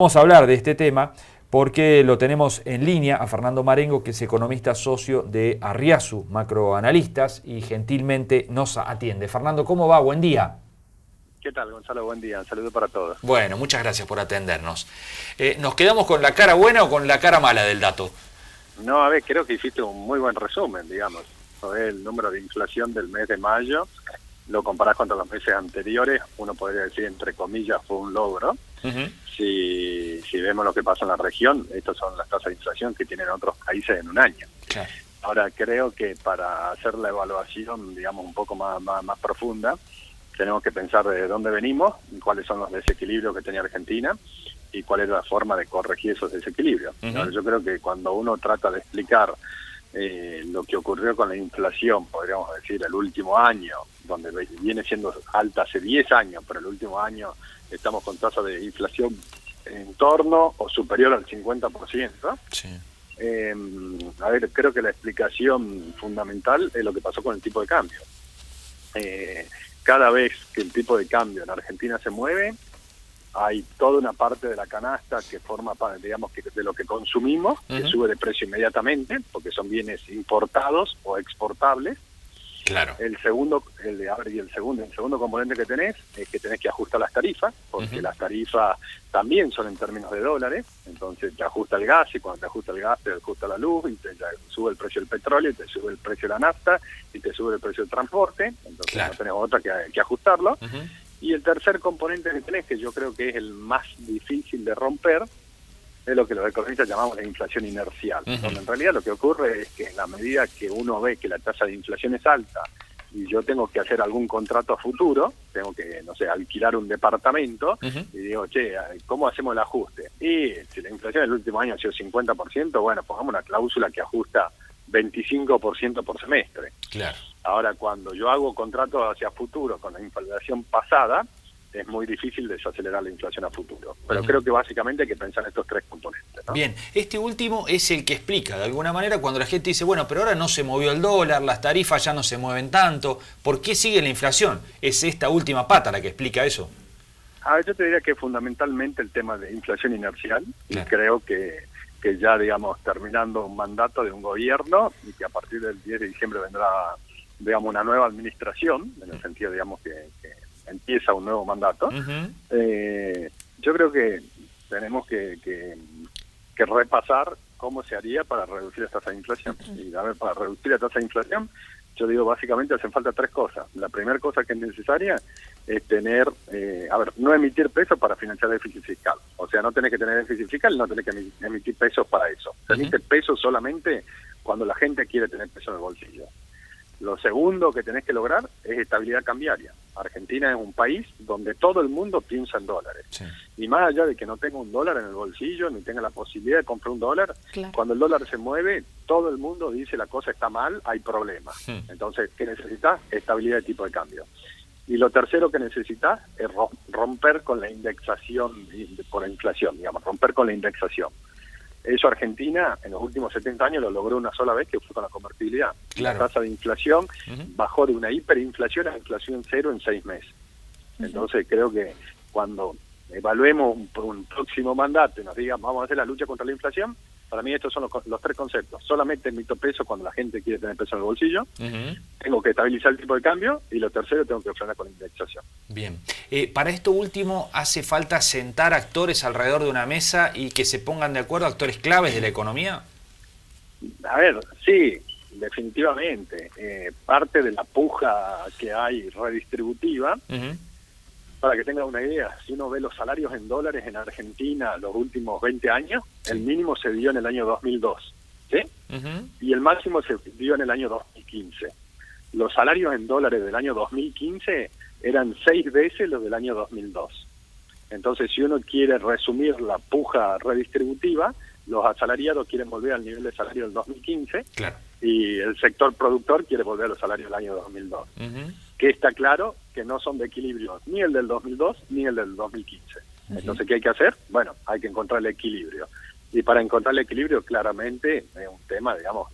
Vamos a hablar de este tema porque lo tenemos en línea a Fernando Marengo, que es economista socio de Arriazu Macroanalistas, y gentilmente nos atiende. Fernando, ¿cómo va? Buen día. ¿Qué tal, Gonzalo? Buen día. Un saludo para todos. Bueno, muchas gracias por atendernos. ¿Nos quedamos con la cara buena o con la cara mala del dato? No, a ver, creo que hiciste un muy buen resumen, digamos. El número de inflación del mes de mayo, lo comparás contra los meses anteriores, uno podría decir, entre comillas, fue un logro. Si vemos lo que pasa en la región, estas son las tasas de inflación que tienen otros países en un año. Claro. Ahora, creo que para hacer la evaluación, digamos, un poco más profunda, tenemos que pensar de dónde venimos, cuáles son los desequilibrios que tenía Argentina y cuál es la forma de corregir esos desequilibrios. Ahora, yo creo que cuando uno trata de explicar lo que ocurrió con la inflación, podríamos decir, el último año, donde viene siendo alta hace 10 años, pero el último año estamos con tasas de inflación en torno o superior al 50%. Sí. A ver, creo que la explicación fundamental es lo que pasó con el tipo de cambio. Cada vez que el tipo de cambio en Argentina se mueve, hay toda una parte de la canasta que forma parte, digamos, que de lo que consumimos, que sube de precio inmediatamente, porque son bienes importados o exportables. Claro. El segundo componente que tenés es que tenés que ajustar las tarifas, porque las tarifas también son en términos de dólares, entonces te ajusta el gas, y cuando te ajusta el gas te ajusta la luz, y te sube el precio del petróleo, y te sube el precio de la nafta, y te sube el precio del transporte, entonces no tenés otra que ajustarlo. Y el tercer componente que tenés, que yo creo que es el más difícil de romper, es lo que los economistas llamamos la inflación inercial, donde en realidad lo que ocurre es que en la medida que uno ve que la tasa de inflación es alta y yo tengo que hacer algún contrato a futuro, tengo que, no sé, alquilar un departamento, y digo, che, ¿cómo hacemos el ajuste? Y si la inflación el último año ha sido 50%, bueno, pongamos una cláusula que ajusta 25% por semestre. Claro. Ahora, cuando yo hago contratos hacia futuro con la inflación pasada, es muy difícil desacelerar la inflación a futuro. Pero creo que básicamente hay que pensar en estos tres componentes, ¿no? Bien, este último es el que explica, de alguna manera, cuando la gente dice, bueno, pero ahora no se movió el dólar, las tarifas ya no se mueven tanto, ¿por qué sigue la inflación? ¿Es esta última pata la que explica eso? A ver, yo te diría que fundamentalmente el tema de inflación inercial, Claro. y creo que ya, digamos, terminando un mandato de un gobierno, y que a partir del 10 de diciembre vendrá, digamos, una nueva administración, en el sentido, digamos, que empieza un nuevo mandato. Yo creo que tenemos que repasar cómo se haría para reducir la tasa de inflación. Y a ver, para reducir la tasa de inflación, yo digo, básicamente hacen falta tres cosas. La primera cosa que es necesaria es tener, no emitir pesos para financiar déficit fiscal. O sea, no tenés que tener déficit fiscal, no tenés que emitir pesos para eso. Se emite pesos solamente cuando la gente quiere tener pesos en el bolsillo. Lo segundo que tenés que lograr es estabilidad cambiaria. Argentina es un país donde todo el mundo piensa en dólares. Sí. Y más allá de que no tenga un dólar en el bolsillo, ni tenga la posibilidad de comprar un dólar, claro, cuando el dólar se mueve, todo el mundo dice la cosa está mal, hay problemas. Entonces, ¿qué necesitas? Estabilidad de tipo de cambio. Y lo tercero que necesitas es romper con la indexación por la inflación, digamos, romper con la indexación. Eso Argentina en los últimos 70 años lo logró una sola vez, que fue con la convertibilidad. Claro. La tasa de inflación bajó de una hiperinflación a inflación cero en 6 meses. Entonces creo que cuando evaluemos un próximo mandato y nos digan vamos a hacer la lucha contra la inflación, para mí estos son los tres conceptos. Solamente emito peso cuando la gente quiere tener peso en el bolsillo. Tengo que estabilizar el tipo de cambio. Y lo tercero, tengo que frenar con la indexación. Bien. Para esto último, ¿hace falta sentar actores alrededor de una mesa y que se pongan de acuerdo, actores claves de la economía? A ver, sí, definitivamente. Parte de la puja que hay redistributiva, para que tengan una idea, si uno ve los salarios en dólares en Argentina los últimos 20 años, el mínimo se dio en el año 2002, ¿sí? Y el máximo se dio en el año 2015. Los salarios en dólares del año 2015 eran 6 veces los del año 2002. Entonces, si uno quiere resumir la puja redistributiva, los asalariados quieren volver al nivel de salario del 2015, claro, y el sector productor quiere volver a los salarios del año 2002. Que está claro que no son de equilibrio ni el del 2002 ni el del 2015. Entonces, ¿qué hay que hacer? Bueno, hay que encontrar el equilibrio. Y para encontrar el equilibrio, claramente, es un tema, digamos,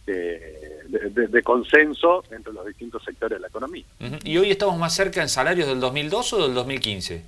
de consenso entre los distintos sectores de la economía. ¿Y hoy estamos más cerca en salarios del 2002 o del 2015?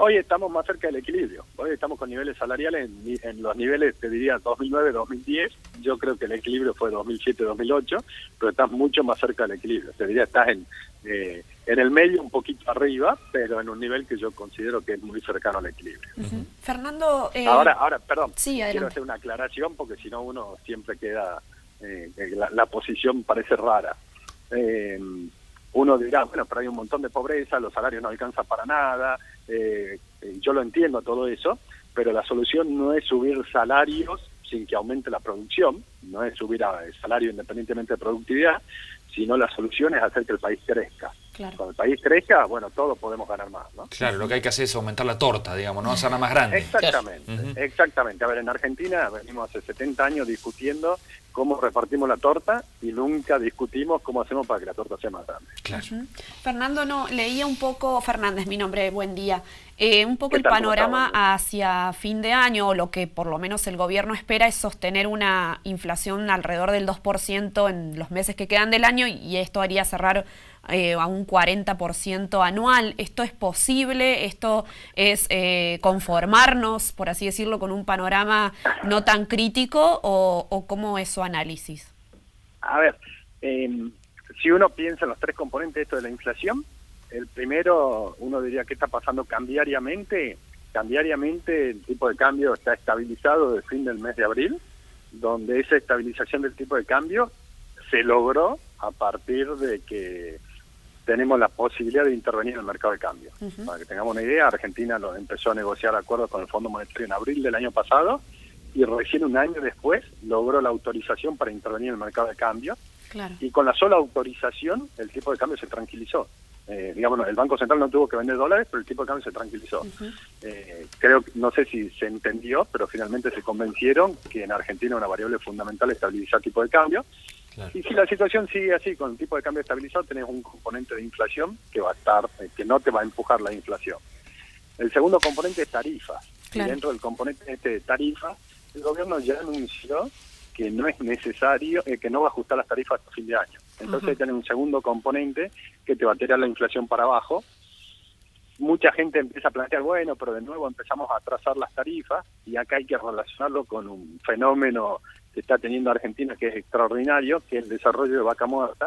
Hoy estamos más cerca del equilibrio. Hoy estamos con niveles salariales en los niveles, te diría, 2009-2010. Yo creo que el equilibrio fue 2007-2008, pero estás mucho más cerca del equilibrio. Te diría, estás en el medio, un poquito arriba, pero en un nivel que yo considero que es muy cercano al equilibrio. Fernando... Ahora, perdón, sí, quiero hacer una aclaración porque si no uno siempre queda... la posición parece rara. Uno dirá, bueno, pero hay un montón de pobreza, los salarios no alcanzan para nada, yo lo entiendo todo eso, pero la solución no es subir salarios sin que aumente la producción, no es subir el salario independientemente de productividad, sino la solución es hacer que el país crezca. Claro. Cuando el país crezca, bueno, todos podemos ganar más, ¿no? Claro, lo que hay que hacer es aumentar la torta, digamos, ¿no? Hacerla más grande. Exactamente, exactamente. A ver, en Argentina venimos hace 70 años discutiendo cómo repartimos la torta y nunca discutimos cómo hacemos para que la torta sea más grande. Claro. Fernando, leía un poco, Fernández, mi nombre, buen día, un poco el tal? panorama hacia fin de año, o lo que por lo menos el gobierno espera es sostener una inflación alrededor del 2% en los meses que quedan del año, y esto haría cerrar a un 40% anual. ¿Esto es posible? ¿Esto es conformarnos, por así decirlo, con un panorama no tan crítico, o cómo es su análisis? A ver, si uno piensa en los tres componentes de esto de la inflación, el primero, uno diría que está pasando cambiariamente. Cambiariamente el tipo de cambio está estabilizado desde el fin del mes de abril, donde esa estabilización del tipo de cambio se logró a partir de que tenemos la posibilidad de intervenir en el mercado de cambio. Para que tengamos una idea, Argentina empezó a negociar acuerdos con el Fondo Monetario en abril del año pasado, y recién un año después logró la autorización para intervenir en el mercado de cambio. Claro. Y con la sola autorización el tipo de cambio se tranquilizó. Digamos, el Banco Central no tuvo que vender dólares, pero el tipo de cambio se tranquilizó. Creo, no sé si se entendió, pero finalmente se convencieron que en Argentina una variable fundamental es estabilizar el tipo de cambio. Claro. Y si la situación sigue así, con el tipo de cambio estabilizado, tenés un componente de inflación que va a estar, que no te va a empujar la inflación. El segundo componente es tarifas. Claro. Y dentro del componente de tarifas, el gobierno ya anunció que no es necesario, que no va a ajustar las tarifas hasta fin de año. Entonces tiene un segundo componente que te va a tirar la inflación para abajo. Mucha gente empieza a plantear, bueno, pero de nuevo empezamos a atrasar las tarifas, y acá hay que relacionarlo con un fenómeno que está teniendo Argentina que es extraordinario, que es el desarrollo de Vaca Muerta,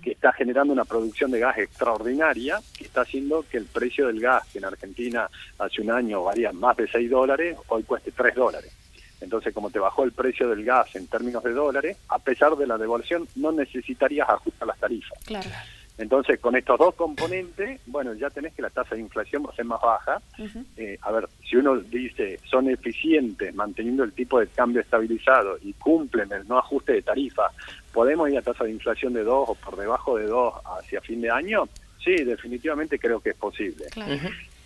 que está generando una producción de gas extraordinaria, que está haciendo que el precio del gas, que en Argentina hace un año valía más de $6, hoy cueste $3. Entonces, como te bajó el precio del gas en términos de dólares, a pesar de la devaluación, no necesitarías ajustar las tarifas. Claro. Entonces, con estos dos componentes, bueno, ya tenés que la tasa de inflación va a ser más baja. A ver, si uno dice, son eficientes manteniendo el tipo de cambio estabilizado y cumplen el no ajuste de tarifa, ¿podemos ir a tasa de inflación de 2 o por debajo de 2 hacia fin de año? Sí, definitivamente creo que es posible. Claro.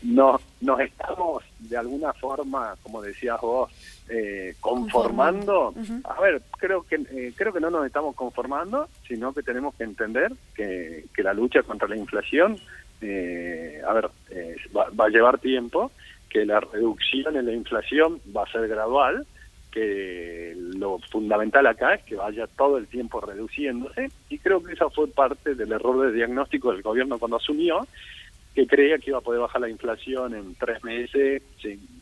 Nos estamos, de alguna forma, como decías vos, conformando. A ver, creo que no nos estamos conformando, sino que tenemos que entender que la lucha contra la inflación, va a llevar tiempo, que la reducción en la inflación va a ser gradual, que lo fundamental acá es que vaya todo el tiempo reduciéndose, y creo que esa fue parte del error de diagnóstico del gobierno cuando asumió, que creía que iba a poder bajar la inflación en 3 meses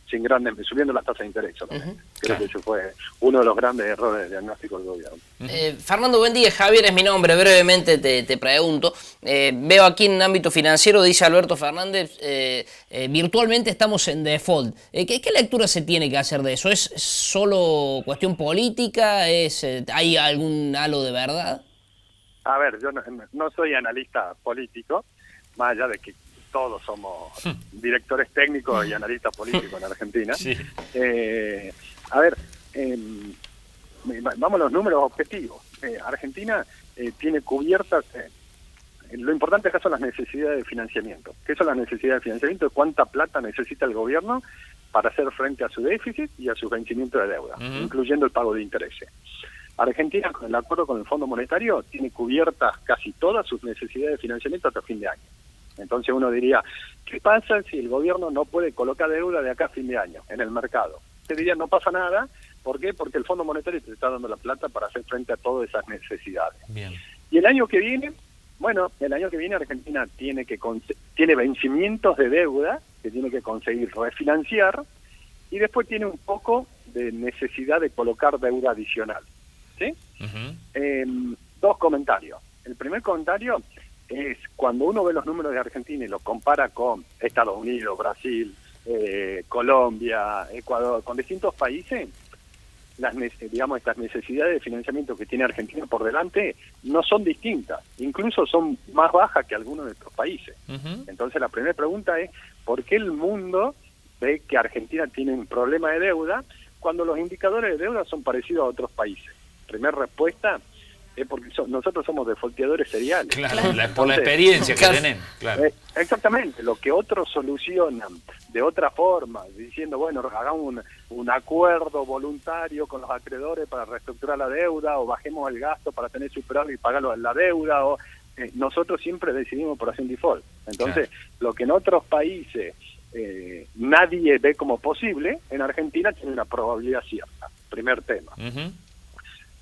sin grandes, subiendo las tasas de interés. Creo que eso fue uno de los grandes errores de diagnóstico del gobierno. Fernando, buen día. Javier es mi nombre. Brevemente te pregunto. Veo aquí en el ámbito financiero, dice Alberto Fernández, virtualmente estamos en default. ¿Qué lectura se tiene que hacer de eso? ¿Es solo cuestión política? ¿Hay algún halo de verdad? A ver, yo no soy analista político, más allá de que todos somos directores técnicos y analistas políticos en Argentina. Sí. A ver, vamos a los números objetivos. Argentina tiene cubiertas, lo importante acá son las necesidades de financiamiento. ¿Qué son las necesidades de financiamiento? ¿Cuánta plata necesita el gobierno para hacer frente a su déficit y a sus vencimientos de deuda, incluyendo el pago de intereses? Argentina, con el acuerdo con el Fondo Monetario, tiene cubiertas casi todas sus necesidades de financiamiento hasta fin de año. Entonces uno diría, ¿qué pasa si el gobierno no puede colocar deuda de acá a fin de año en el mercado? Te diría, no pasa nada. ¿Por qué? Porque el Fondo Monetario te está dando la plata para hacer frente a todas esas necesidades. Bien. Y el año que viene, Argentina tiene vencimientos de deuda que tiene que conseguir refinanciar, y después tiene un poco de necesidad de colocar deuda adicional. ¿Sí? Dos comentarios. El primer comentario es cuando uno ve los números de Argentina y los compara con Estados Unidos, Brasil, Colombia, Ecuador, con distintos países, estas necesidades de financiamiento que tiene Argentina por delante no son distintas, incluso son más bajas que algunos de estos países. Entonces la primera pregunta es, ¿por qué el mundo ve que Argentina tiene un problema de deuda cuando los indicadores de deuda son parecidos a otros países? Primera respuesta es porque nosotros somos defaulteadores seriales. Claro, por la experiencia que tenemos. Claro. Exactamente, lo que otros solucionan de otra forma, diciendo, bueno, hagamos un acuerdo voluntario con los acreedores para reestructurar la deuda, o bajemos el gasto para tener superávit y pagar la deuda, o nosotros siempre decidimos por hacer un default. Entonces, lo que en otros países nadie ve como posible, en Argentina tiene una probabilidad cierta. Primer tema.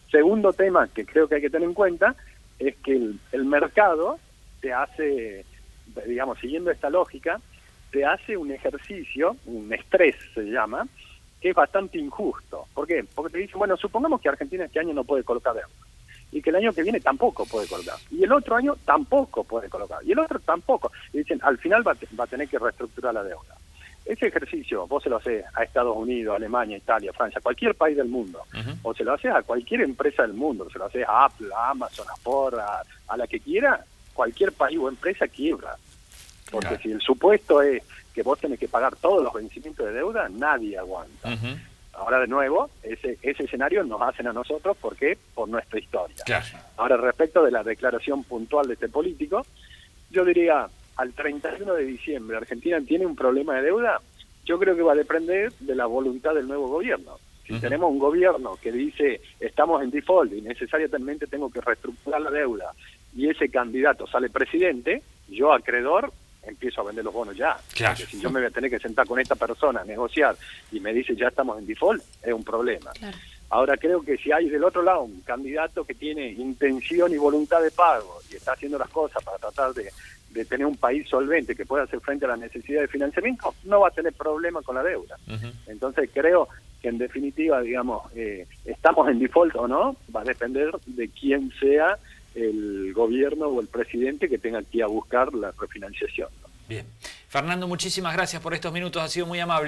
Segundo tema que creo que hay que tener en cuenta es que el mercado te hace, digamos, siguiendo esta lógica, te hace un ejercicio, un estrés se llama, que es bastante injusto. ¿Por qué? Porque te dicen, bueno, supongamos que Argentina este año no puede colocar deuda, y que el año que viene tampoco puede colocar, y el otro año tampoco puede colocar, y el otro tampoco. Y dicen, al final va a tener que reestructurar la deuda. Ese ejercicio vos se lo haces a Estados Unidos, Alemania, Italia, Francia, cualquier país del mundo, o se lo haces a cualquier empresa del mundo, se lo haces a Apple, a Amazon, a Ford, a la que quiera, cualquier país o empresa quiebra. Porque si el supuesto es que vos tenés que pagar todos los vencimientos de deuda, nadie aguanta. Ahora, de nuevo, ese escenario nos hacen a nosotros, ¿por qué? Por nuestra historia. Ahora, respecto de la declaración puntual de este político, yo diría, al 31 de diciembre, ¿Argentina tiene un problema de deuda? Yo creo que va a depender de la voluntad del nuevo gobierno. Si tenemos un gobierno que dice, estamos en default y necesariamente tengo que reestructurar la deuda, y ese candidato sale presidente, yo, acreedor, empiezo a vender los bonos ya. Porque si yo me voy a tener que sentar con esta persona a negociar y me dice, ya estamos en default, es un problema. Ahora, creo que si hay del otro lado un candidato que tiene intención y voluntad de pago y está haciendo las cosas para tratar de tener un país solvente que pueda hacer frente a la necesidad de financiamiento, no va a tener problema con la deuda. Entonces creo que en definitiva, digamos, estamos en default o no, va a depender de quién sea el gobierno o el presidente que tenga que ir a buscar la refinanciación, ¿no? Bien. Fernando, muchísimas gracias por estos minutos, ha sido muy amable.